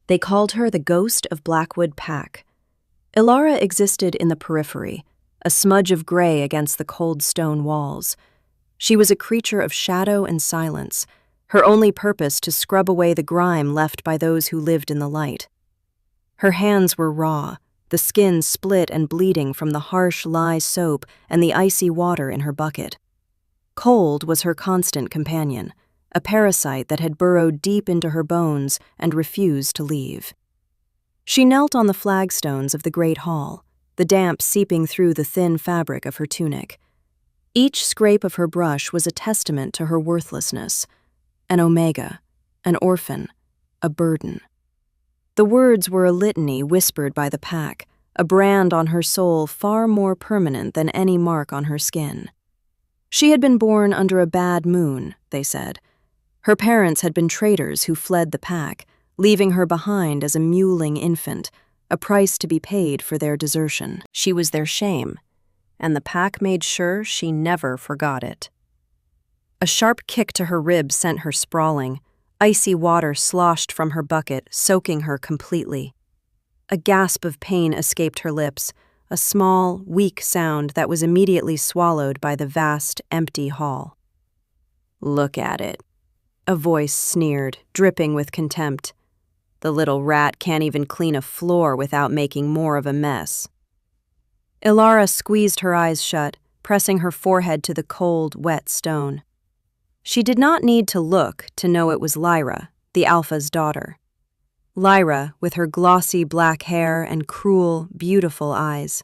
They called her the Ghost of Blackwood Pack. Ilara existed in the periphery, a smudge of gray against the cold stone walls. She was a creature of shadow and silence, her only purpose to scrub away the grime left by those who lived in the light. Her hands were raw, the skin split and bleeding from the harsh lye soap and the icy water in her bucket. Cold was her constant companion, a parasite that had burrowed deep into her bones and refused to leave. She knelt on the flagstones of the great hall, the damp seeping through the thin fabric of her tunic. Each scrape of her brush was a testament to her worthlessness, an omega, an orphan, a burden. The words were a litany whispered by the pack, a brand on her soul far more permanent than any mark on her skin. She had been born under a bad moon, they said. Her parents had been traitors who fled the pack, leaving her behind as a mewling infant, a price to be paid for their desertion. She was their shame, and the pack made sure she never forgot it. A sharp kick to her ribs sent her sprawling. Icy water sloshed from her bucket, soaking her completely. A gasp of pain escaped her lips, a small, weak sound that was immediately swallowed by the vast, empty hall. "Look at it," a voice sneered, dripping with contempt. "The little rat can't even clean a floor without making more of a mess." Ilara squeezed her eyes shut, pressing her forehead to the cold, wet stone. She did not need to look to know it was Lyra, the Alpha's daughter. Lyra, with her glossy black hair and cruel, beautiful eyes.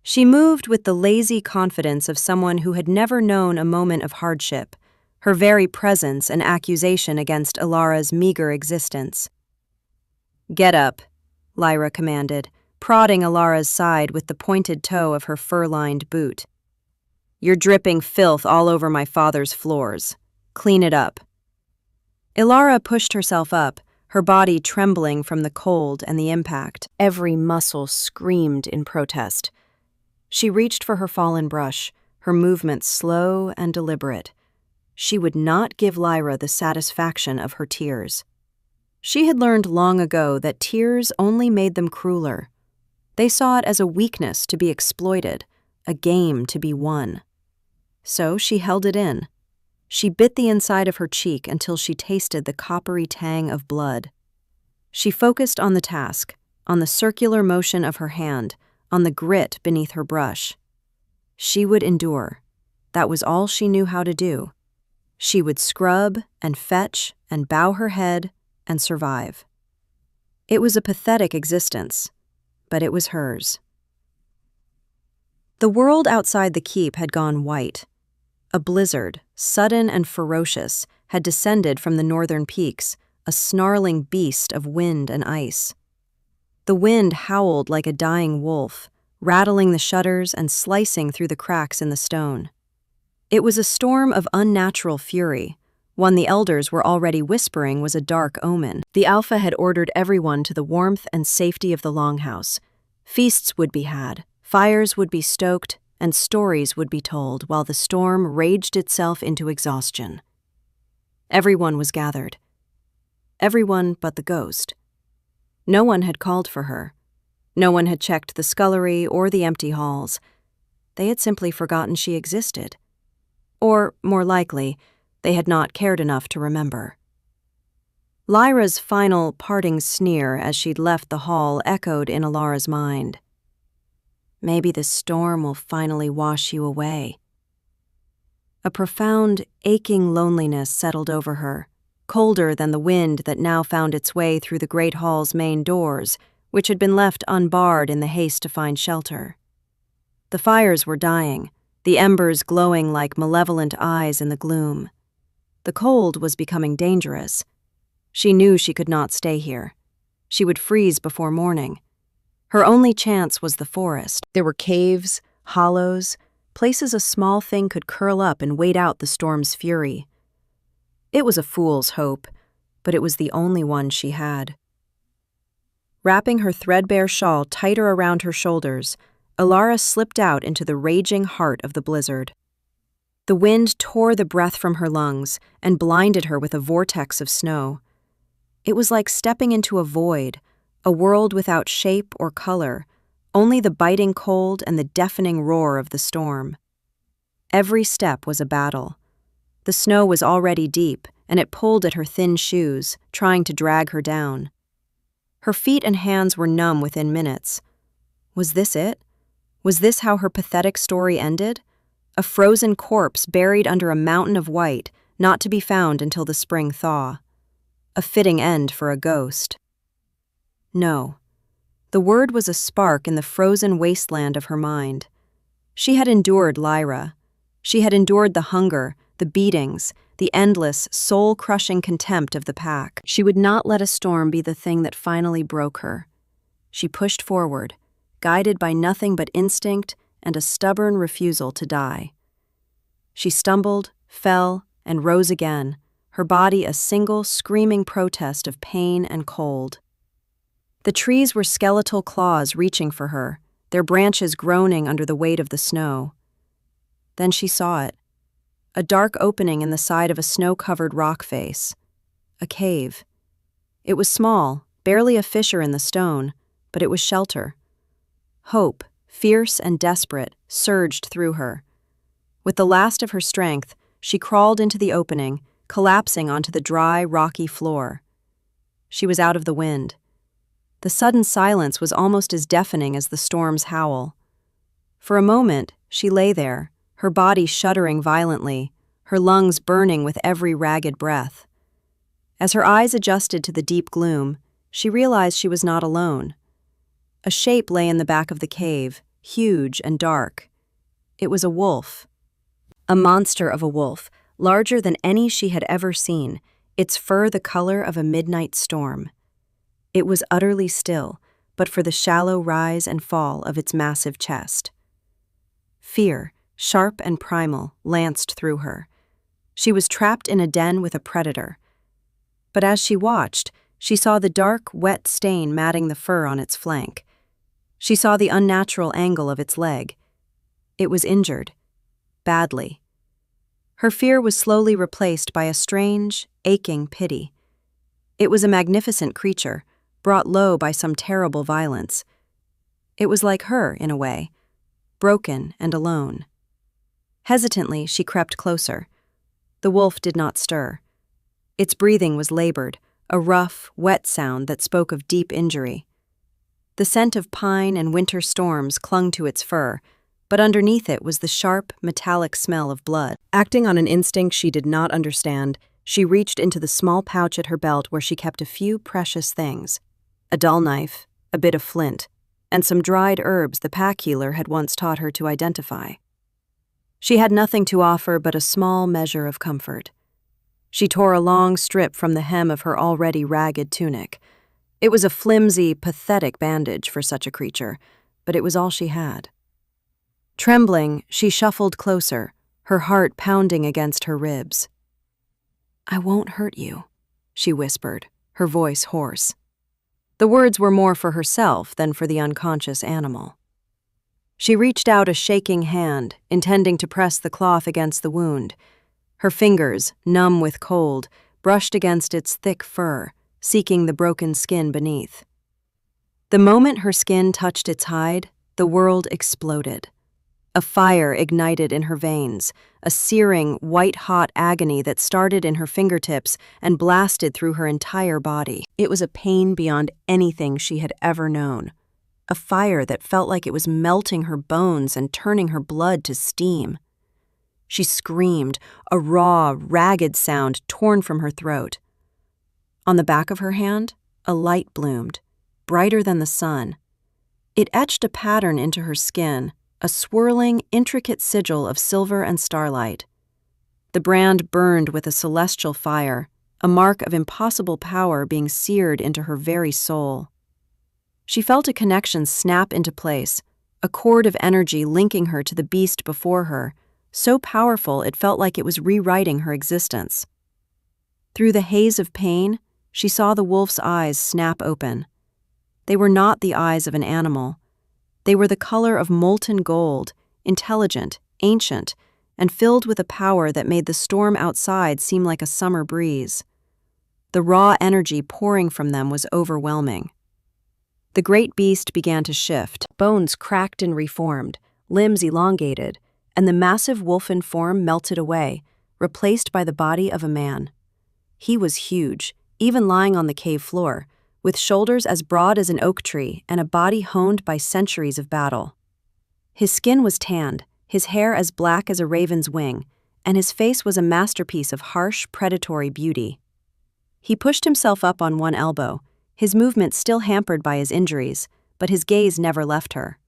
She moved with the lazy confidence of someone who had never known a moment of hardship, her very presence an accusation against Ilara's meager existence. "Get up," Lyra commanded, prodding Ilara's side with the pointed toe of her fur-lined boot. "You're dripping filth all over my father's floors. Clean it up." Ilara pushed herself up, her body trembling from the cold and the impact. Every muscle screamed in protest. She reached for her fallen brush, her movements slow and deliberate. She would not give Lyra the satisfaction of her tears. She had learned long ago that tears only made them crueler. They saw it as a weakness to be exploited, a game to be won. So she held it in. She bit the inside of her cheek until she tasted the coppery tang of blood. She focused on the task, on the circular motion of her hand, on the grit beneath her brush. She would endure. That was all she knew how to do. She would scrub and fetch and bow her head and survive. It was a pathetic existence, but it was hers. The world outside the keep had gone white. A blizzard, sudden and ferocious, had descended from the northern peaks, a snarling beast of wind and ice. The wind howled like a dying wolf, rattling the shutters and slicing through the cracks in the stone. It was a storm of unnatural fury, one the elders were already whispering was a dark omen. The Alpha had ordered everyone to the warmth and safety of the longhouse. Feasts would be had, fires would be stoked, and stories would be told while the storm raged itself into exhaustion. Everyone was gathered. Everyone but the ghost. No one had called for her. No one had checked the scullery or the empty halls. They had simply forgotten she existed. Or, more likely, they had not cared enough to remember. Lyra's final parting sneer as she'd left the hall echoed in Ilara's mind. "Maybe this storm will finally wash you away." A profound, aching loneliness settled over her, colder than the wind that now found its way through the great hall's main doors, which had been left unbarred in the haste to find shelter. The fires were dying, the embers glowing like malevolent eyes in the gloom. The cold was becoming dangerous. She knew she could not stay here. She would freeze before morning. Her only chance was the forest. There were caves, hollows, places a small thing could curl up and wait out the storm's fury. It was a fool's hope, but it was the only one she had. Wrapping her threadbare shawl tighter around her shoulders, Ilara slipped out into the raging heart of the blizzard. The wind tore the breath from her lungs and blinded her with a vortex of snow. It was like stepping into a void, a world without shape or color, only the biting cold and the deafening roar of the storm. Every step was a battle. The snow was already deep, and it pulled at her thin shoes, trying to drag her down. Her feet and hands were numb within minutes. Was this it? Was this how her pathetic story ended? A frozen corpse buried under a mountain of white, not to be found until the spring thaw. A fitting end for a ghost. No. The word was a spark in the frozen wasteland of her mind. She had endured Lyra. She had endured the hunger, the beatings, the endless, soul-crushing contempt of the pack. She would not let a storm be the thing that finally broke her. She pushed forward, guided by nothing but instinct and a stubborn refusal to die. She stumbled, fell, and rose again, her body a single, screaming protest of pain and cold. The trees were skeletal claws reaching for her, their branches groaning under the weight of the snow. Then she saw it. A dark opening in the side of a snow-covered rock face. A cave. It was small, barely a fissure in the stone, but it was shelter. Hope, fierce and desperate, surged through her. With the last of her strength, she crawled into the opening, collapsing onto the dry, rocky floor. She was out of the wind. The sudden silence was almost as deafening as the storm's howl. For a moment, she lay there, her body shuddering violently, her lungs burning with every ragged breath. As her eyes adjusted to the deep gloom, she realized she was not alone. A shape lay in the back of the cave, huge and dark. It was a wolf. A monster of a wolf, larger than any she had ever seen, its fur the color of a midnight storm. It was utterly still, but for the shallow rise and fall of its massive chest. Fear, sharp and primal, lanced through her. She was trapped in a den with a predator. But as she watched, she saw the dark, wet stain matting the fur on its flank. She saw the unnatural angle of its leg. It was injured. Badly. Her fear was slowly replaced by a strange, aching pity. It was a magnificent creature, brought low by some terrible violence. It was like her, in a way, broken and alone. Hesitantly, she crept closer. The wolf did not stir. Its breathing was labored, a rough, wet sound that spoke of deep injury. The scent of pine and winter storms clung to its fur, but underneath it was the sharp, metallic smell of blood. Acting on an instinct she did not understand, she reached into the small pouch at her belt where she kept a few precious things. A dull knife, a bit of flint, and some dried herbs the pack healer had once taught her to identify. She had nothing to offer but a small measure of comfort. She tore a long strip from the hem of her already ragged tunic. It was a flimsy, pathetic bandage for such a creature, but it was all she had. Trembling, she shuffled closer, her heart pounding against her ribs. "I won't hurt you," she whispered, her voice hoarse. The words were more for herself than for the unconscious animal. She reached out a shaking hand, intending to press the cloth against the wound. Her fingers, numb with cold, brushed against its thick fur, seeking the broken skin beneath. The moment her skin touched its hide, the world exploded. A fire ignited in her veins, a searing, white-hot agony that started in her fingertips and blasted through her entire body. It was a pain beyond anything she had ever known. A fire that felt like it was melting her bones and turning her blood to steam. She screamed, a raw, ragged sound torn from her throat. On the back of her hand, a light bloomed, brighter than the sun. It etched a pattern into her skin, a swirling, intricate sigil of silver and starlight. The brand burned with a celestial fire, a mark of impossible power being seared into her very soul. She felt a connection snap into place, a cord of energy linking her to the beast before her, so powerful it felt like it was rewriting her existence. Through the haze of pain, she saw the wolf's eyes snap open. They were not the eyes of an animal. They were the color of molten gold, intelligent, ancient, and filled with a power that made the storm outside seem like a summer breeze. The raw energy pouring from them was overwhelming. The great beast began to shift, bones cracked and reformed, limbs elongated, and the massive wolfen form melted away, replaced by the body of a man. He was huge, even lying on the cave floor, with shoulders as broad as an oak tree and a body honed by centuries of battle. His skin was tanned, his hair as black as a raven's wing, and his face was a masterpiece of harsh, predatory beauty. He pushed himself up on one elbow, his movements still hampered by his injuries, but his gaze never left her.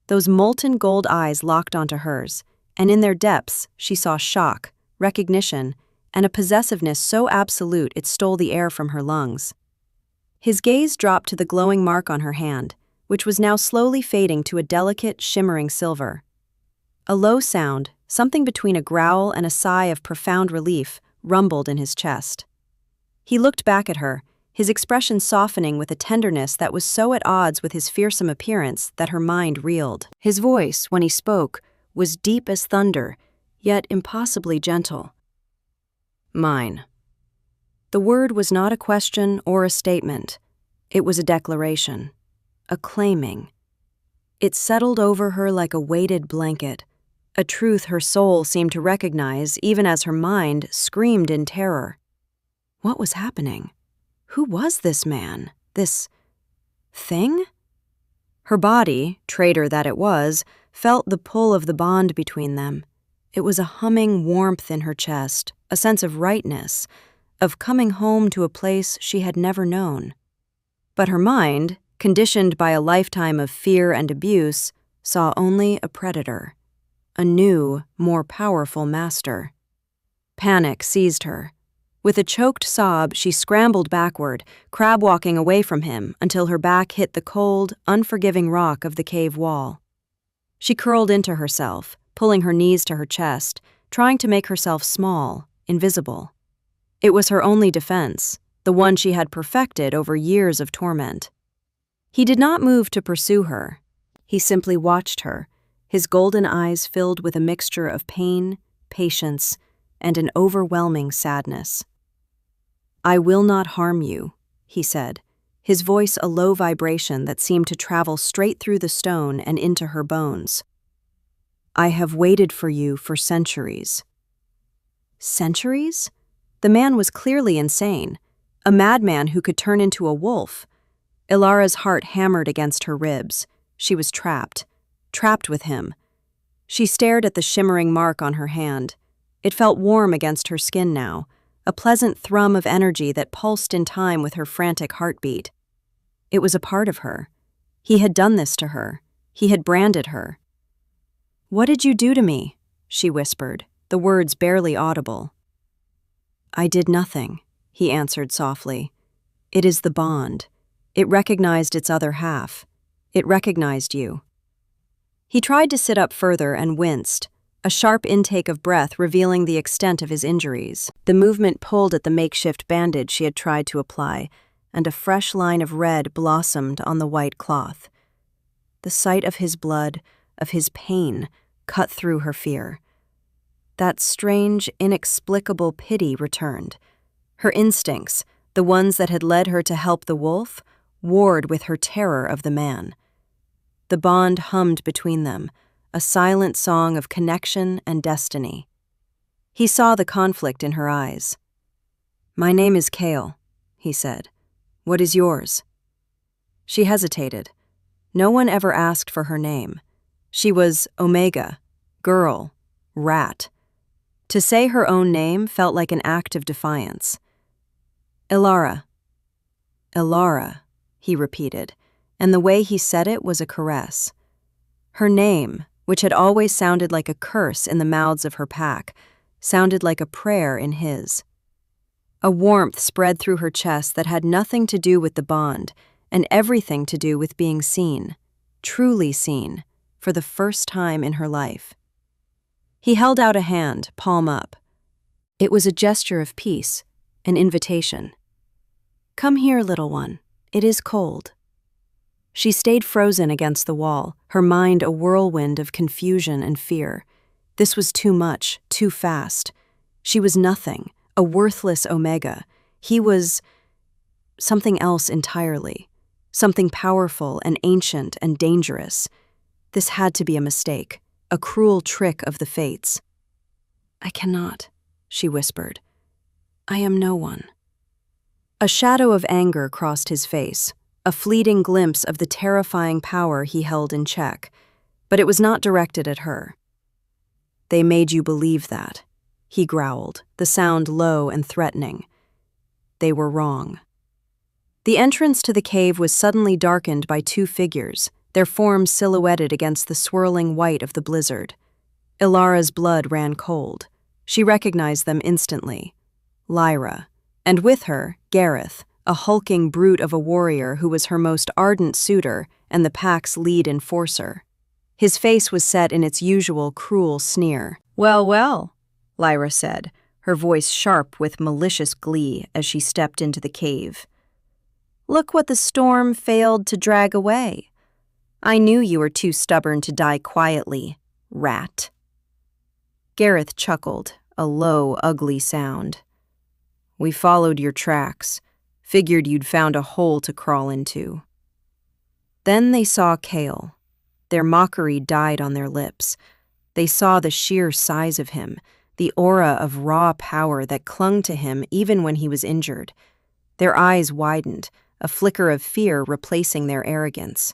Those molten gold eyes locked onto hers, and in their depths she saw shock, recognition, and a possessiveness so absolute it stole the air from her lungs. His gaze dropped to the glowing mark on her hand, which was now slowly fading to a delicate, shimmering silver. A low sound, something between a growl and a sigh of profound relief, rumbled in his chest. He looked back at her, his expression softening with a tenderness that was so at odds with his fearsome appearance that her mind reeled. His voice, when he spoke, was deep as thunder, yet impossibly gentle. Mine. The word was not a question or a statement. It was a declaration, a claiming. It settled over her like a weighted blanket, a truth her soul seemed to recognize even as her mind screamed in terror. What was happening? Who was this man? This thing? Her body, traitor that it was, felt the pull of the bond between them. It was a humming warmth in her chest, a sense of rightness, of coming home to a place she had never known. But her mind, conditioned by a lifetime of fear and abuse, saw only a predator, a new, more powerful master. Panic seized her. With a choked sob, she scrambled backward, crab-walking away from him until her back hit the cold, unforgiving rock of the cave wall. She curled into herself, pulling her knees to her chest, trying to make herself small, invisible. It was her only defense, the one she had perfected over years of torment. He did not move to pursue her. He simply watched her, his golden eyes filled with a mixture of pain, patience, and an overwhelming sadness. "I will not harm you," he said, his voice a low vibration that seemed to travel straight through the stone and into her bones. "I have waited for you for centuries." Centuries? The man was clearly insane, a madman who could turn into a wolf. Ilara's heart hammered against her ribs. She was trapped with him. She stared at the shimmering mark on her hand. It felt warm against her skin now, a pleasant thrum of energy that pulsed in time with her frantic heartbeat. It was a part of her. He had done this to her. He had branded her. "What did you do to me?" she whispered, the words barely audible. "I did nothing," he answered softly. "It is the bond. It recognized its other half. It recognized you." He tried to sit up further and winced, a sharp intake of breath revealing the extent of his injuries. The movement pulled at the makeshift bandage she had tried to apply, and a fresh line of red blossomed on the white cloth. The sight of his blood, of his pain, cut through her fear. That strange, inexplicable pity returned. Her instincts, the ones that had led her to help the wolf, warred with her terror of the man. The bond hummed between them, a silent song of connection and destiny. He saw the conflict in her eyes. "My name is Kale," he said. "What is yours?" She hesitated. No one ever asked for her name. She was Omega, girl, rat. To say her own name felt like an act of defiance. "Ilara." "Ilara," he repeated, and the way he said it was a caress. Her name, which had always sounded like a curse in the mouths of her pack, sounded like a prayer in his. A warmth spread through her chest that had nothing to do with the bond, and everything to do with being seen, truly seen, for the first time in her life. He held out a hand, palm up. It was a gesture of peace, an invitation. "Come here, little one. It is cold." She stayed frozen against the wall, her mind a whirlwind of confusion and fear. This was too much, too fast. She was nothing, a worthless Omega. He was something else entirely, something powerful and ancient and dangerous. This had to be a mistake, a cruel trick of the fates. "I cannot," she whispered. "I am no one." A shadow of anger crossed his face, a fleeting glimpse of the terrifying power he held in check, but it was not directed at her. "They made you believe that," he growled, the sound low and threatening. "They were wrong." The entrance to the cave was suddenly darkened by two figures, their forms silhouetted against the swirling white of the blizzard. Ilara's blood ran cold. She recognized them instantly. Lyra, and with her, Gareth, a hulking brute of a warrior who was her most ardent suitor and the pack's lead enforcer. His face was set in its usual cruel sneer. "Well, well," Lyra said, her voice sharp with malicious glee as she stepped into the cave. "Look what the storm failed to drag away. I knew you were too stubborn to die quietly, rat." Gareth chuckled, a low, ugly sound. "We followed your tracks, figured you'd found a hole to crawl into." Then they saw Kale. Their mockery died on their lips. They saw the sheer size of him, the aura of raw power that clung to him even when he was injured. Their eyes widened, a flicker of fear replacing their arrogance.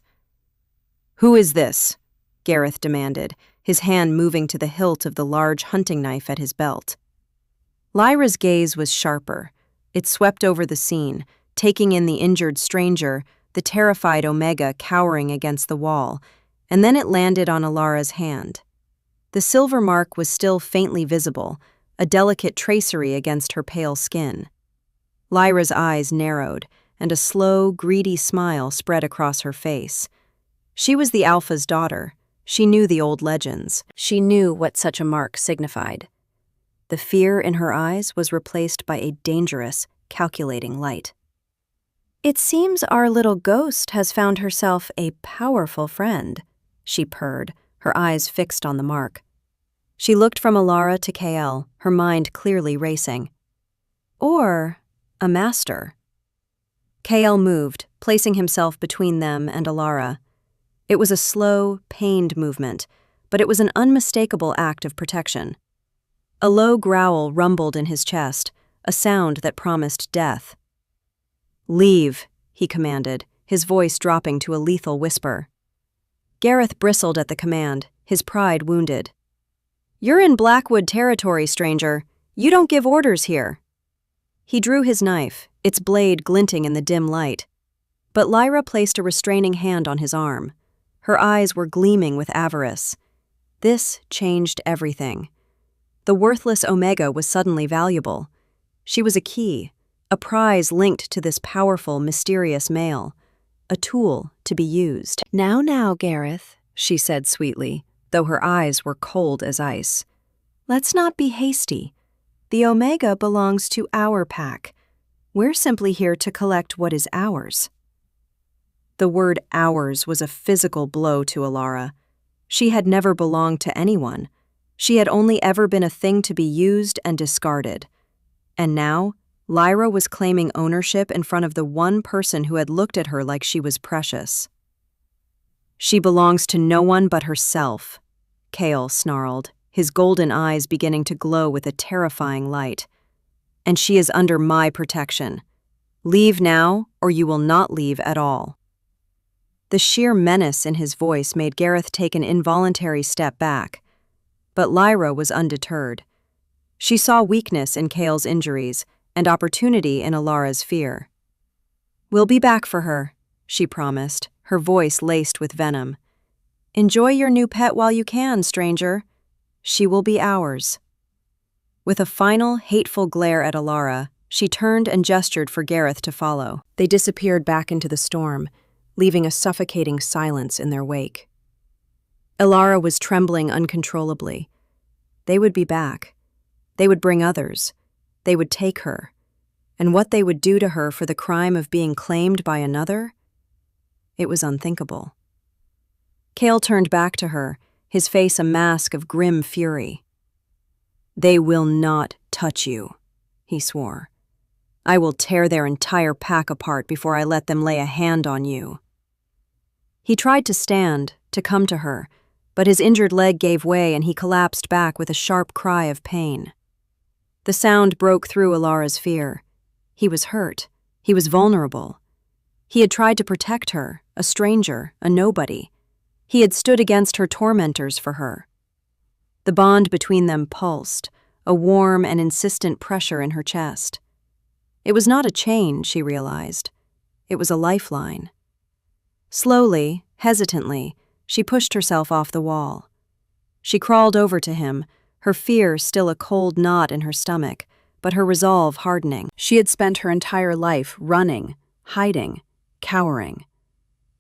"Who is this?" Gareth demanded, his hand moving to the hilt of the large hunting knife at his belt. Lyra's gaze was sharper. It swept over the scene, taking in the injured stranger, the terrified Omega cowering against the wall, and then it landed on Ilara's hand. The silver mark was still faintly visible, a delicate tracery against her pale skin. Lyra's eyes narrowed, and a slow, greedy smile spread across her face. She was the Alpha's daughter. She knew the old legends. She knew what such a mark signified. The fear in her eyes was replaced by a dangerous, calculating light. "It seems our little ghost has found herself a powerful friend," she purred, her eyes fixed on the mark. She looked from Ilara to Kael, her mind clearly racing. "Or a master." Kael moved, placing himself between them and Ilara. It was a slow, pained movement, but it was an unmistakable act of protection. A low growl rumbled in his chest, a sound that promised death. "Leave," he commanded, his voice dropping to a lethal whisper. Gareth bristled at the command, his pride wounded. "You're in Blackwood territory, stranger. You don't give orders here." He drew his knife, its blade glinting in the dim light. But Lyra placed a restraining hand on his arm. Her eyes were gleaming with avarice. This changed everything. The worthless Omega was suddenly valuable. She was a key, a prize linked to this powerful, mysterious male, a tool to be used. Now, Gareth," she said sweetly, though her eyes were cold as ice. "Let's not be hasty. The Omega belongs to our pack. We're simply here to collect what is ours." The word ours was a physical blow to Ilara. She had never belonged to anyone. She had only ever been a thing to be used and discarded. And now, Lyra was claiming ownership in front of the one person who had looked at her like she was precious. "She belongs to no one but herself," Kael snarled, his golden eyes beginning to glow with a terrifying light. "And she is under my protection. Leave now, or you will not leave at all." The sheer menace in his voice made Gareth take an involuntary step back. But Lyra was undeterred. She saw weakness in Kael's injuries and opportunity in Ilara's fear. "We'll be back for her," she promised, her voice laced with venom. "Enjoy your new pet while you can, stranger. She will be ours." With a final, hateful glare at Ilara, she turned and gestured for Gareth to follow. They disappeared back into the storm, leaving a suffocating silence in their wake. Ilara was trembling uncontrollably. They would be back. They would bring others. They would take her. And what they would do to her for the crime of being claimed by another? It was unthinkable. Kael turned back to her, his face a mask of grim fury. "They will not touch you," he swore. I will tear their entire pack apart before I let them lay a hand on you." He tried to stand, to come to her, but his injured leg gave way and he collapsed back with a sharp cry of pain. The sound broke through Ilara's fear. He was hurt. He was vulnerable. He had tried to protect her, a stranger, a nobody. He had stood against her tormentors for her. The bond between them pulsed, a warm and insistent pressure in her chest. It was not a chain, she realized. It was a lifeline. Slowly, hesitantly, she pushed herself off the wall. She crawled over to him, her fear still a cold knot in her stomach, but her resolve hardening. She had spent her entire life running, hiding, cowering.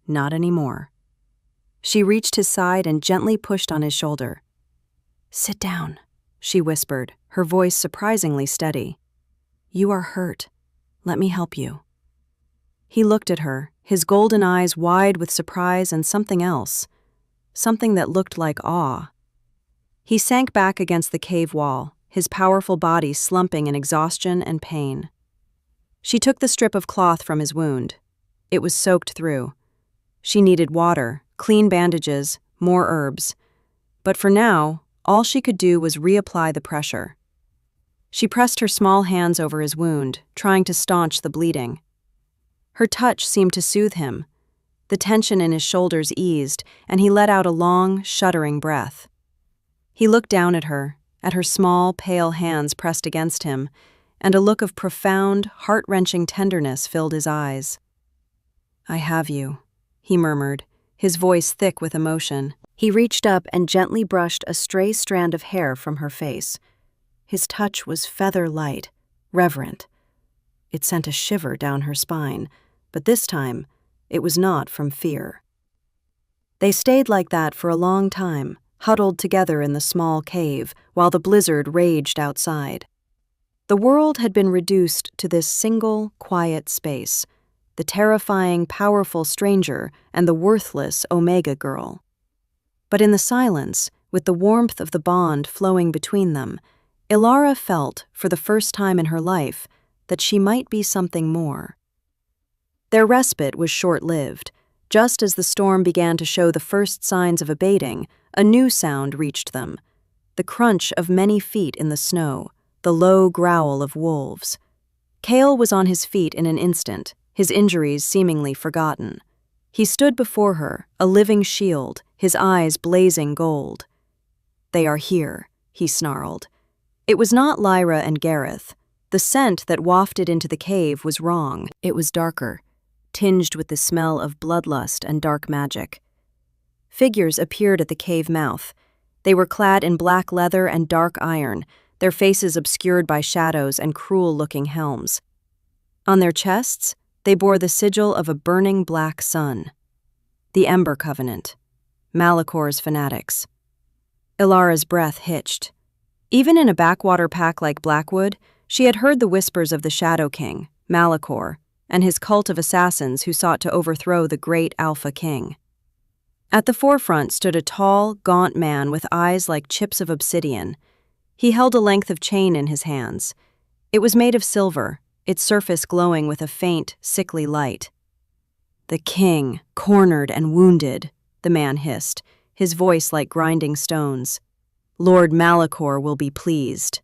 Not anymore. She reached his side and gently pushed on his shoulder. "Sit down," she whispered, her voice surprisingly steady. "You are hurt. Let me help you." He looked at her, his golden eyes wide with surprise and something else, something that looked like awe. He sank back against the cave wall, his powerful body slumping in exhaustion and pain. She took the strip of cloth from his wound. It was soaked through. She needed water, clean bandages, more herbs. But for now, all she could do was reapply the pressure. She pressed her small hands over his wound, trying to staunch the bleeding. Her touch seemed to soothe him. The tension in his shoulders eased, and he let out a long, shuddering breath. He looked down at her small, pale hands pressed against him, and a look of profound, heart-wrenching tenderness filled his eyes. "I have you," he murmured, his voice thick with emotion. He reached up and gently brushed a stray strand of hair from her face. His touch was feather-light, reverent. It sent a shiver down her spine, but this time, it was not from fear. They stayed like that for a long time, huddled together in the small cave, while the blizzard raged outside. The world had been reduced to this single, quiet space, the terrifying, powerful stranger and the worthless Omega girl. But in the silence, with the warmth of the bond flowing between them, Ilara felt, for the first time in her life, that she might be something more. Their respite was short-lived. Just as the storm began to show the first signs of abating, a new sound reached them, the crunch of many feet in the snow, the low growl of wolves. Cale was on his feet in an instant, his injuries seemingly forgotten. He stood before her, a living shield, his eyes blazing gold. "They are here," he snarled. It was not Lyra and Gareth. The scent that wafted into the cave was wrong. It was darker, tinged with the smell of bloodlust and dark magic. Figures appeared at the cave mouth. They were clad in black leather and dark iron, their faces obscured by shadows and cruel-looking helms. On their chests, they bore the sigil of a burning black sun. The Ember Covenant. Malakor's fanatics. Ilara's breath hitched. Even in a backwater pack like Blackwood, she had heard the whispers of the Shadow King, Malakor, and his cult of assassins who sought to overthrow the great Alpha King. At the forefront stood a tall, gaunt man with eyes like chips of obsidian. He held a length of chain in his hands. It was made of silver, its surface glowing with a faint, sickly light. "The king, cornered and wounded," the man hissed, his voice like grinding stones. "Lord Malakor will be pleased."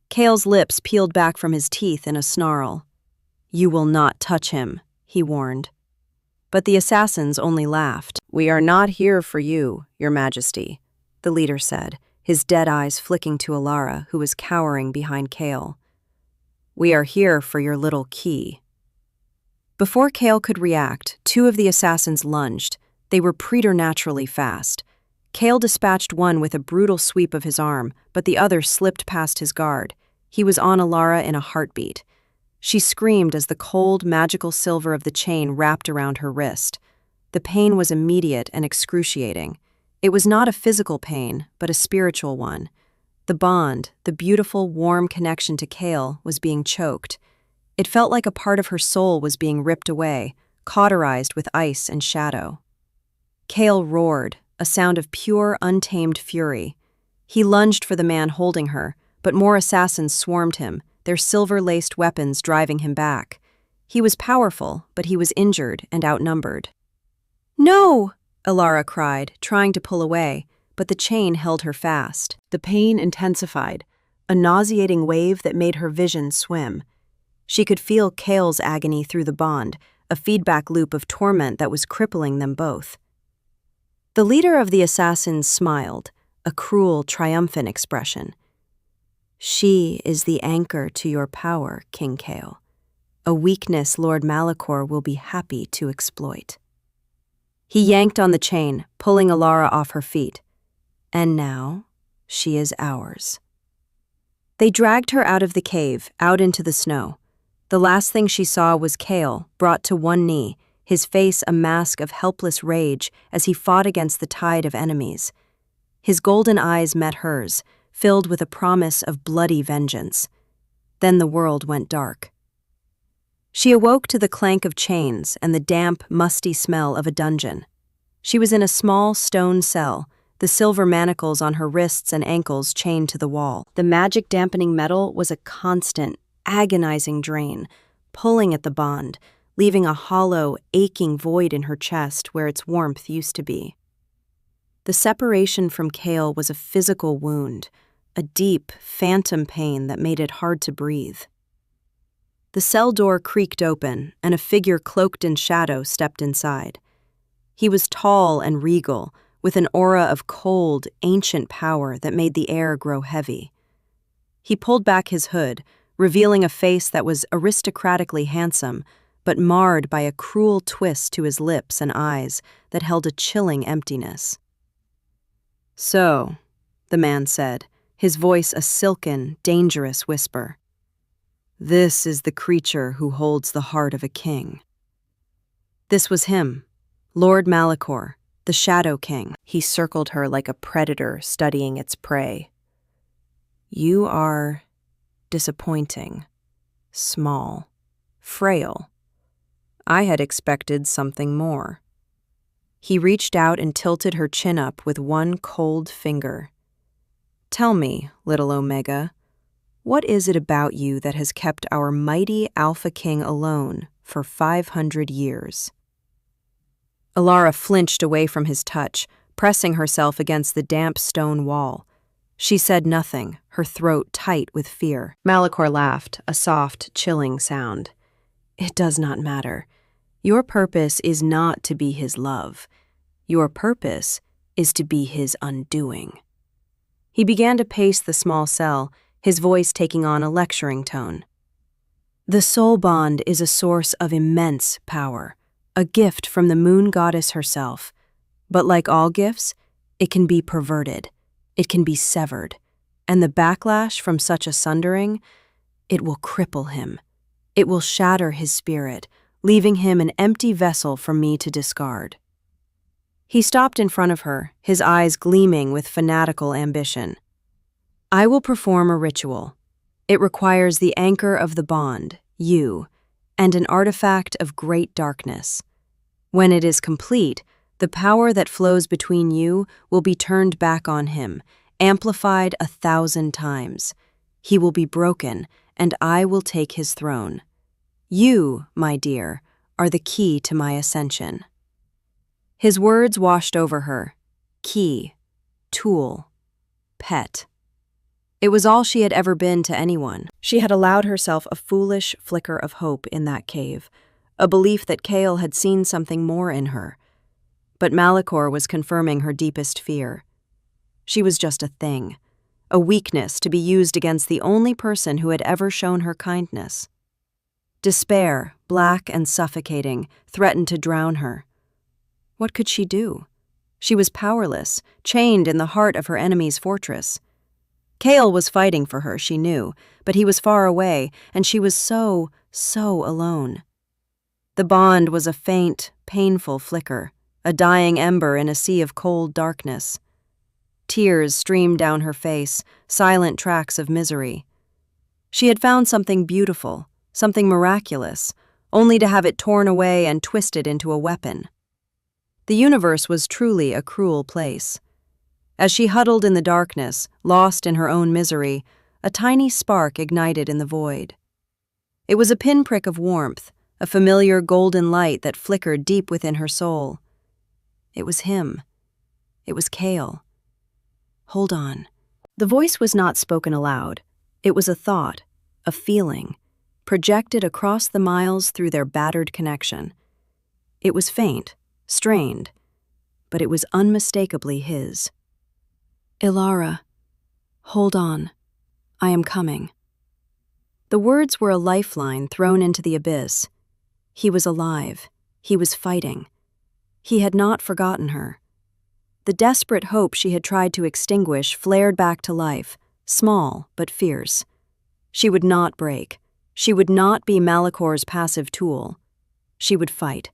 Cale's lips peeled back from his teeth in a snarl. "You will not touch him," he warned. But the assassins only laughed. "We are not here for you, Your Majesty," the leader said, his dead eyes flicking to Ilara, who was cowering behind Cale. "We are here for your little key." Before Cale could react, two of the assassins lunged. They were preternaturally fast. Cale dispatched one with a brutal sweep of his arm, but the other slipped past his guard. He was on Ilara in a heartbeat. She screamed as the cold, magical silver of the chain wrapped around her wrist. The pain was immediate and excruciating. It was not a physical pain, but a spiritual one. The bond, the beautiful, warm connection to Cale, was being choked. It felt like a part of her soul was being ripped away, cauterized with ice and shadow. Cale roared, a sound of pure, untamed fury. He lunged for the man holding her, but more assassins swarmed him, their silver-laced weapons driving him back. He was powerful, but he was injured and outnumbered. "No!" Elara cried, trying to pull away, but the chain held her fast. The pain intensified, a nauseating wave that made her vision swim. She could feel Kale's agony through the bond, a feedback loop of torment that was crippling them both. The leader of the assassins smiled, a cruel, triumphant expression. "She is the anchor to your power, King Kale. A weakness Lord Malachor will be happy to exploit." He yanked on the chain, pulling Elara off her feet. "And now, she is ours." They dragged her out of the cave, out into the snow. The last thing she saw was Kale, brought to one knee, his face a mask of helpless rage as he fought against the tide of enemies. His golden eyes met hers, filled with a promise of bloody vengeance. Then the world went dark. She awoke to the clank of chains and the damp, musty smell of a dungeon. She was in a small stone cell, the silver manacles on her wrists and ankles chained to the wall. The magic-dampening metal was a constant, agonizing drain, pulling at the bond, leaving a hollow, aching void in her chest where its warmth used to be. The separation from Kale was a physical wound, a deep, phantom pain that made it hard to breathe. The cell door creaked open, and a figure cloaked in shadow stepped inside. He was tall and regal, with an aura of cold, ancient power that made the air grow heavy. He pulled back his hood, revealing a face that was aristocratically handsome, but marred by a cruel twist to his lips and eyes that held a chilling emptiness. "So," the man said, his voice a silken, dangerous whisper, "this is the creature who holds the heart of a king." This was him, Lord Malachor, the Shadow King. He circled her like a predator studying its prey. "You are disappointing, small, frail. I had expected something more." He reached out and tilted her chin up with one cold finger. "Tell me, little Omega, what is it about you that has kept our mighty Alpha King alone for 500 years? Elara flinched away from his touch, pressing herself against the damp stone wall. She said nothing, her throat tight with fear. Malachor laughed, a soft, chilling sound. "It does not matter. Your purpose is not to be his love. Your purpose is to be his undoing." He began to pace the small cell, his voice taking on a lecturing tone. "The soul bond is a source of immense power, a gift from the moon goddess herself. But like all gifts, it can be perverted, it can be severed, and the backlash from such a sundering, it will cripple him. It will shatter his spirit, leaving him an empty vessel for me to discard." He stopped in front of her, his eyes gleaming with fanatical ambition. "I will perform a ritual. It requires the anchor of the bond, you, and an artifact of great darkness. When it is complete, the power that flows between you will be turned back on him, amplified 1,000 times. He will be broken, and I will take his throne. You, my dear, are the key to my ascension." His words washed over her. Key, tool, pet. It was all she had ever been to anyone. She had allowed herself a foolish flicker of hope in that cave, a belief that Kale had seen something more in her. But Malachor was confirming her deepest fear. She was just a thing, a weakness to be used against the only person who had ever shown her kindness. Despair, black and suffocating, threatened to drown her. What could she do? She was powerless, chained in the heart of her enemy's fortress. Kale was fighting for her, she knew, but he was far away, and she was so alone. The bond was a faint, painful flicker, a dying ember in a sea of cold darkness. Tears streamed down her face, silent tracks of misery. She had found something beautiful, something miraculous, only to have it torn away and twisted into a weapon. The universe was truly a cruel place. As she huddled in the darkness, lost in her own misery, A tiny spark ignited in the void. It was a pinprick of warmth, a familiar golden light that flickered deep within her soul. It was him. It was Cale. Hold on. The voice was not spoken aloud. It was a thought, a feeling, projected across the miles through their battered connection. It was faint, strained, but it was unmistakably his. Ilara, hold on. I am coming. The words were a lifeline thrown into the abyss. He was alive. He was fighting. He had not forgotten her. The desperate hope she had tried to extinguish flared back to life, small but fierce. She would not break. She would not be Malicor's passive tool. She would fight.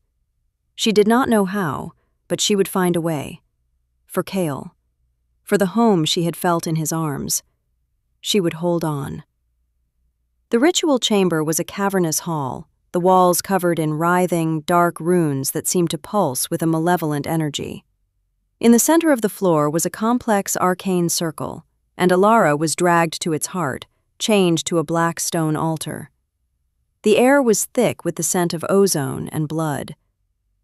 She did not know how, but she would find a way. For Cale. For the home she had felt in his arms. She would hold on. The ritual chamber was a cavernous hall, the walls covered in writhing, dark runes that seemed to pulse with a malevolent energy. In the center of the floor was a complex arcane circle, and Ilara was dragged to its heart, chained to a black stone altar. The air was thick with the scent of ozone and blood.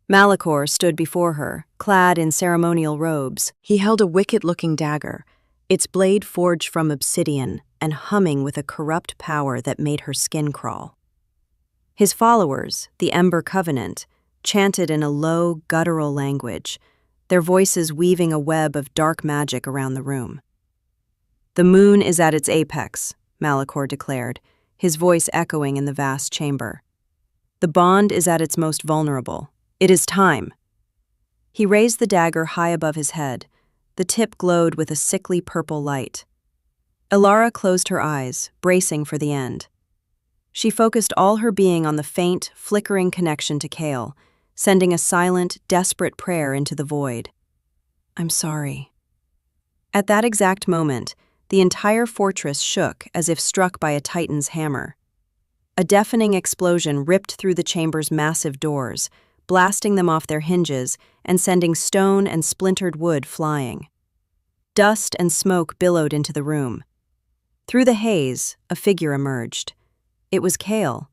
Malicor stood before her, clad in ceremonial robes. He held a wicked-looking dagger, its blade forged from obsidian and humming with a corrupt power that made her skin crawl. His followers, the Ember Covenant, chanted in a low, guttural language, their voices weaving a web of dark magic around the room. "The moon is at its apex," Malicor declared, his voice echoing in the vast chamber. "The bond is at its most vulnerable. It is time." He raised the dagger high above his head. The tip glowed with a sickly purple light. Ilara closed her eyes, bracing for the end. She focused all her being on the faint, flickering connection to Cale, sending a silent, desperate prayer into the void. "I'm sorry." At that exact moment, the entire fortress shook as if struck by a titan's hammer. A deafening explosion ripped through the chamber's massive doors, blasting them off their hinges and sending stone and splintered wood flying. Dust and smoke billowed into the room. Through the haze, a figure emerged. It was Cale,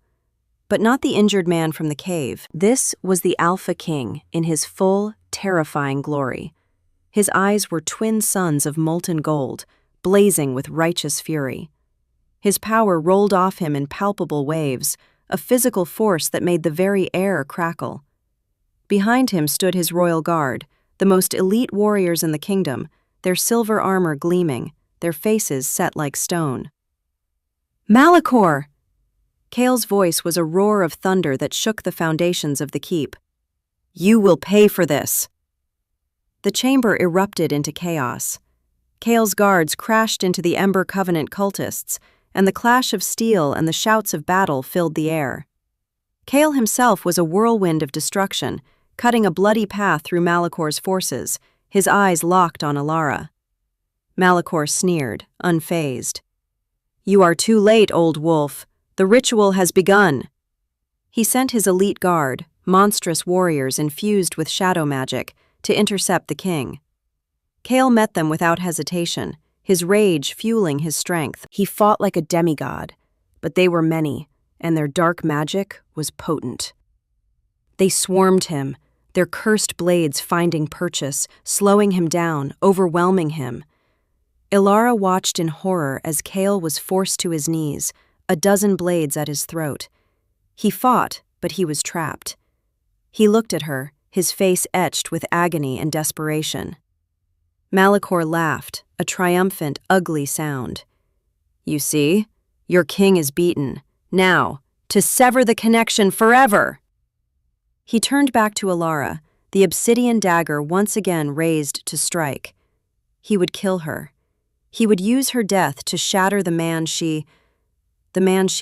but not the injured man from the cave. This was the Alpha King in his full, terrifying glory. His eyes were twin suns of molten gold, blazing with righteous fury. His power rolled off him in palpable waves, a physical force that made the very air crackle. Behind him stood his royal guard, the most elite warriors in the kingdom, their silver armor gleaming, their faces set like stone. "Malicor!" Cale's voice was a roar of thunder that shook the foundations of the keep. "You will pay for this!" The chamber erupted into chaos. Cale's guards crashed into the Ember Covenant cultists, and the clash of steel and the shouts of battle filled the air. Cale himself was a whirlwind of destruction, cutting a bloody path through Malicor's forces, his eyes locked on Ilara. Malicor sneered, unfazed. "You are too late, old wolf. The ritual has begun." He sent his elite guard, monstrous warriors infused with shadow magic, to intercept the king. Cale met them without hesitation, his rage fueling his strength. He fought like a demigod, but they were many, and their dark magic was potent. They swarmed him, their cursed blades finding purchase, slowing him down, overwhelming him. Ilara watched in horror as Cale was forced to his knees, a dozen blades at his throat. He fought, but he was trapped. He looked at her, his face etched with agony and desperation. Malicor laughed, a triumphant, ugly sound. "You see, your king is beaten. Now, to sever the connection forever!" He turned back to Ilara, the obsidian dagger once again raised to strike. He would kill her. He would use her death to shatter the man she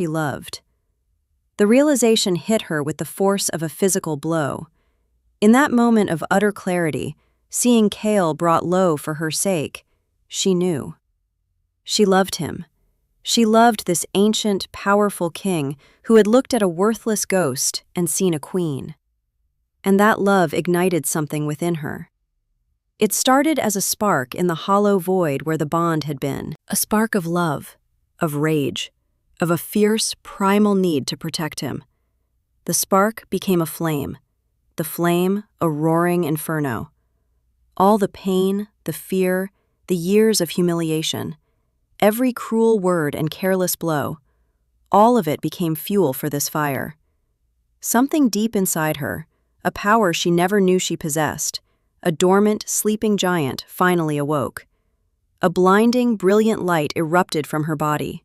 loved. The realization hit her with the force of a physical blow. In that moment of utter clarity, seeing Cale brought low for her sake, she knew. She loved him. She loved this ancient, powerful king who had looked at a worthless ghost and seen a queen. And that love ignited something within her. It started as a spark in the hollow void where the bond had been, a spark of love, of rage, of a fierce, primal need to protect him. The spark became a flame, the flame a roaring inferno. All the pain, the fear, the years of humiliation, every cruel word and careless blow, all of it became fuel for this fire. Something deep inside her, a power she never knew she possessed, a dormant, sleeping giant, finally awoke. A blinding, brilliant light erupted from her body.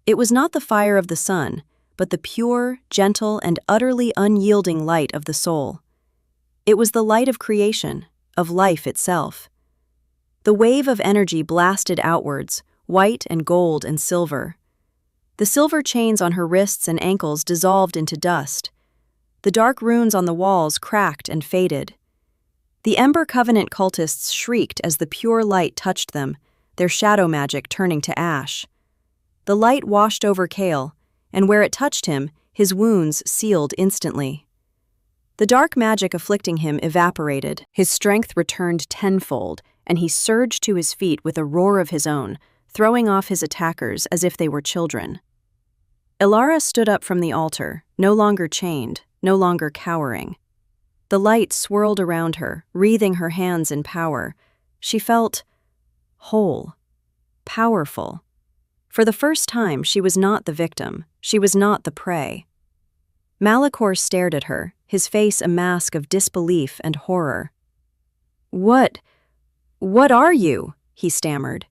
It was not the fire of the sun, but the pure, gentle, and utterly unyielding light of the soul. It was the light of creation, of life itself. The wave of energy blasted outwards, white and gold and silver. The silver chains on her wrists and ankles dissolved into dust. The dark runes on the walls cracked and faded. The Ember Covenant cultists shrieked as the pure light touched them, their shadow magic turning to ash. The light washed over Kale, and where it touched him, his wounds sealed instantly. The dark magic afflicting him evaporated, his strength returned tenfold, and he surged to his feet with a roar of his own, throwing off his attackers as if they were children. Ilara stood up from the altar, no longer chained, no longer cowering. The light swirled around her, wreathing her hands in power. She felt whole, powerful. For the first time, she was not the victim. She was not the prey. Malachor stared at her, his face a mask of disbelief and horror. What are you?" he stammered.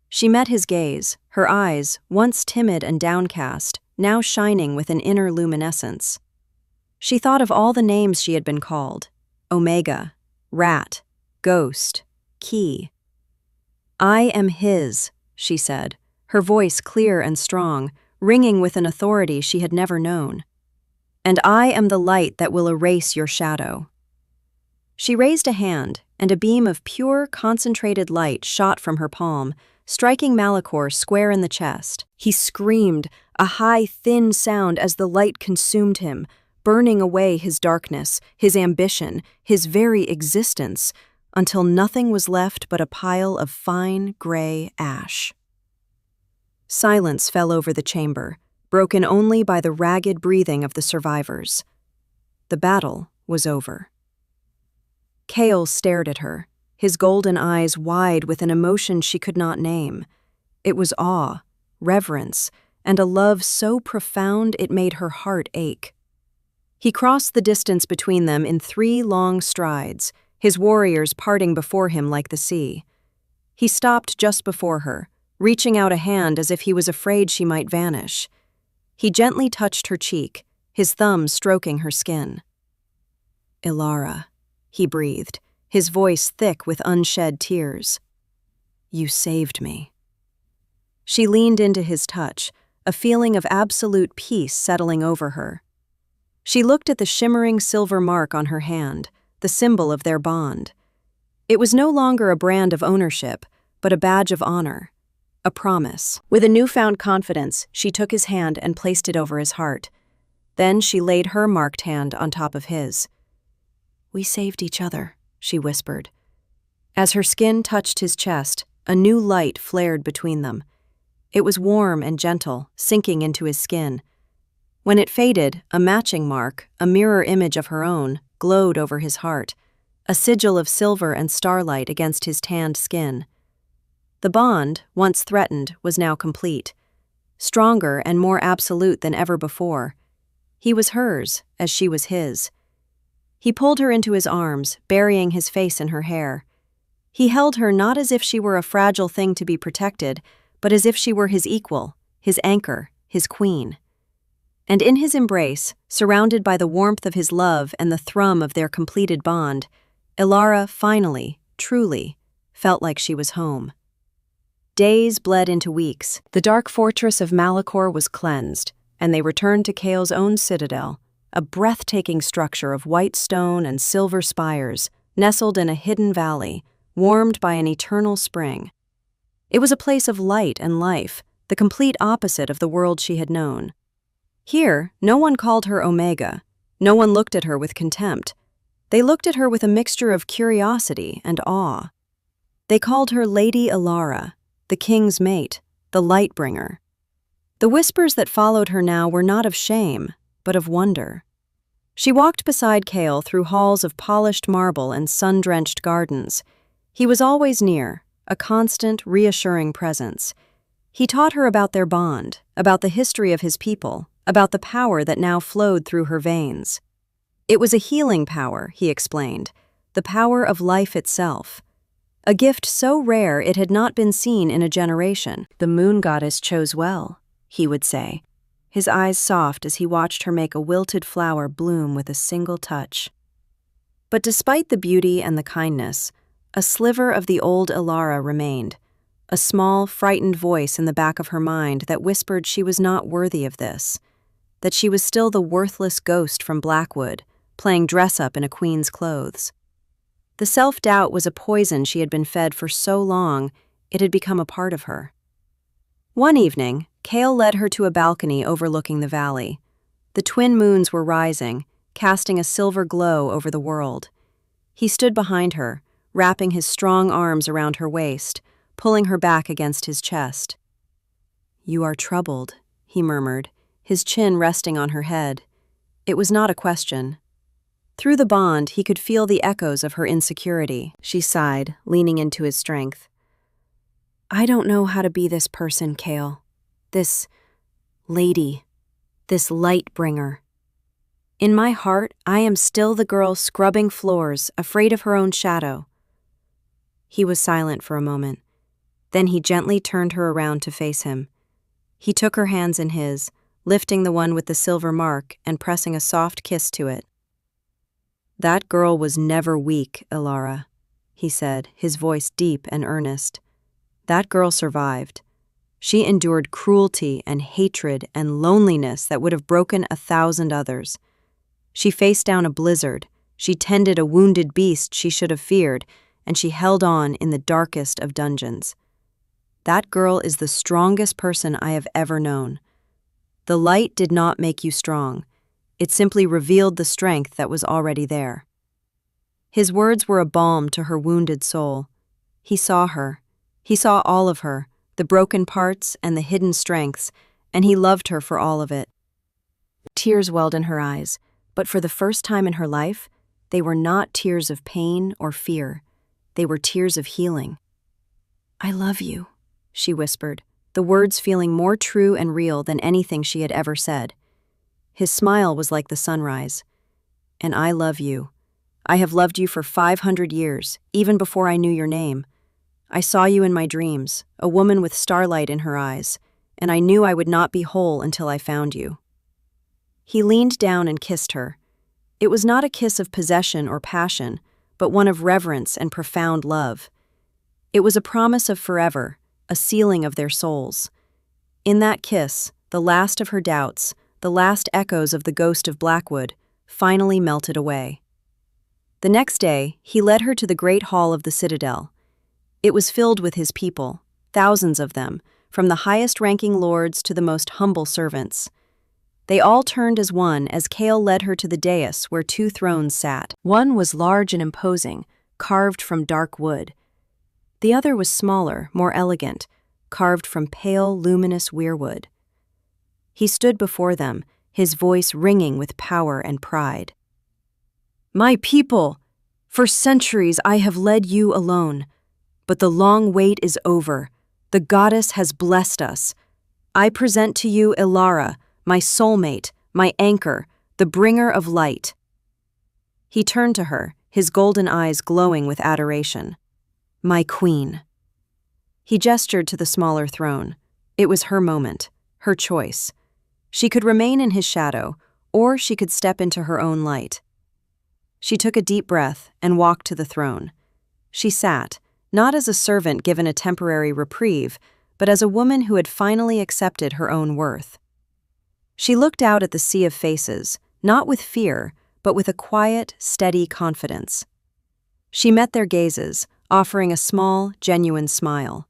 She met his gaze, her eyes, once timid and downcast, now shining with an inner luminescence. She thought of all the names she had been called: Omega, Rat, Ghost, Key. "I am his," she said, her voice clear and strong, ringing with an authority she had never known. "And I am the light that will erase your shadow." She raised a hand, and a beam of pure, concentrated light shot from her palm, striking Malachor square in the chest. He screamed, a high, thin sound as the light consumed him, burning away his darkness, his ambition, his very existence, until nothing was left but a pile of fine, gray ash. Silence fell over the chamber, broken only by the ragged breathing of the survivors. The battle was over. Kale stared at her, his golden eyes wide with an emotion she could not name. It was awe, reverence, and a love so profound it made her heart ache. He crossed the distance between them in 3 long strides, his warriors parting before him like the sea. He stopped just before her, reaching out a hand as if he was afraid she might vanish. He gently touched her cheek, his thumb stroking her skin. "Ilara," he breathed, his voice thick with unshed tears. "You saved me." She leaned into his touch, a feeling of absolute peace settling over her. She looked at the shimmering silver mark on her hand, the symbol of their bond. It was no longer a brand of ownership, but a badge of honor, a promise. With a newfound confidence, she took his hand and placed it over his heart. Then she laid her marked hand on top of his. "We saved each other," she whispered. As her skin touched his chest, a new light flared between them. It was warm and gentle, sinking into his skin. When it faded, a matching mark, a mirror image of her own, glowed over his heart, a sigil of silver and starlight against his tanned skin. The bond, once threatened, was now complete, stronger and more absolute than ever before. He was hers, as she was his. He pulled her into his arms, burying his face in her hair. He held her not as if she were a fragile thing to be protected, but as if she were his equal, his anchor, his queen. And in his embrace, surrounded by the warmth of his love and the thrum of their completed bond, Ilara finally, truly, felt like she was home. Days bled into weeks. The dark fortress of Malachor was cleansed, and they returned to Kale's own citadel, a breathtaking structure of white stone and silver spires, nestled in a hidden valley, warmed by an eternal spring. It was a place of light and life, the complete opposite of the world she had known. Here, no one called her Omega. No one looked at her with contempt. They looked at her with a mixture of curiosity and awe. They called her Lady Ilara, the king's mate, the light bringer, The whispers that followed her now were not of shame, but of wonder. She walked beside Cale through halls of polished marble and sun-drenched gardens. He was always near, a constant, reassuring presence. He taught her about their bond, about the history of his people, about the power that now flowed through her veins. It was a healing power, he explained, the power of life itself. A gift so rare it had not been seen in a generation. The moon goddess chose well, he would say, his eyes soft as he watched her make a wilted flower bloom with a single touch. But despite the beauty and the kindness, a sliver of the old Ilara remained, a small, frightened voice in the back of her mind that whispered she was not worthy of this, that she was still the worthless ghost from Blackwood, playing dress-up in a queen's clothes. The self-doubt was a poison she had been fed for so long it had become a part of her. One evening, Cale led her to a balcony overlooking the valley. The twin moons were rising, casting a silver glow over the world. He stood behind her, wrapping his strong arms around her waist, pulling her back against his chest. "You are troubled," he murmured, his chin resting on her head. It was not a question. Through the bond, he could feel the echoes of her insecurity. She sighed, leaning into his strength. "I don't know how to be this person, Cale. This lady. This light bringer. In my heart, I am still the girl scrubbing floors, afraid of her own shadow." He was silent for a moment. Then he gently turned her around to face him. He took her hands in his, lifting the one with the silver mark and pressing a soft kiss to it. "That girl was never weak, Ilara," he said, his voice deep and earnest. "That girl survived. She endured cruelty and hatred and loneliness that would have broken 1,000 others. She faced down a blizzard, she tended a wounded beast she should have feared, and she held on in the darkest of dungeons. That girl is the strongest person I have ever known. The light did not make you strong. It simply revealed the strength that was already there." His words were a balm to her wounded soul. He saw her. He saw all of her, the broken parts and the hidden strengths, and he loved her for all of it. Tears welled in her eyes, but for the first time in her life, they were not tears of pain or fear. They were tears of healing. "I love you," she whispered, the words feeling more true and real than anything she had ever said. His smile was like the sunrise. "And I love you. I have loved you for 500 years, even before I knew your name. I saw you in my dreams, a woman with starlight in her eyes, and I knew I would not be whole until I found you." He leaned down and kissed her. It was not a kiss of possession or passion, but one of reverence and profound love. It was a promise of forever, a sealing of their souls. In that kiss, the last of her doubts, the last echoes of the ghost of Blackwood, finally melted away. The next day, he led her to the great hall of the citadel. It was filled with his people, thousands of them, from the highest-ranking lords to the most humble servants. They all turned as one as Cale led her to the dais where 2 thrones sat. One was large and imposing, carved from dark wood. The other was smaller, more elegant, carved from pale, luminous weirwood. He stood before them, his voice ringing with power and pride. "My people, for centuries I have led you alone, but the long wait is over. The goddess has blessed us. I present to you Ilara, my soulmate, my anchor, the bringer of light." He turned to her, his golden eyes glowing with adoration. "My queen." He gestured to the smaller throne. It was her moment, her choice. She could remain in his shadow, or she could step into her own light. She took a deep breath and walked to the throne. She sat, not as a servant given a temporary reprieve, but as a woman who had finally accepted her own worth. She looked out at the sea of faces, not with fear, but with a quiet, steady confidence. She met their gazes, offering a small, genuine smile.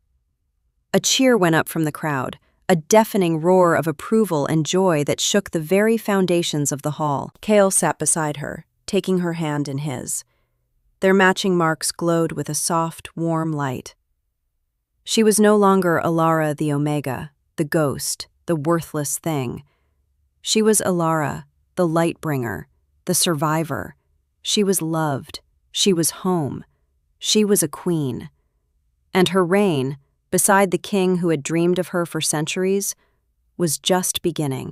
A cheer went up from the crowd, a deafening roar of approval and joy that shook the very foundations of the hall. Cale sat beside her, taking her hand in his. Their matching marks glowed with a soft, warm light. She was no longer Ilara the Omega, the ghost. the worthless thing. She was Ilara, the light-bringer, the survivor. She was loved. She was home. She was a queen. And her reign, beside the king who had dreamed of her for centuries, was just beginning.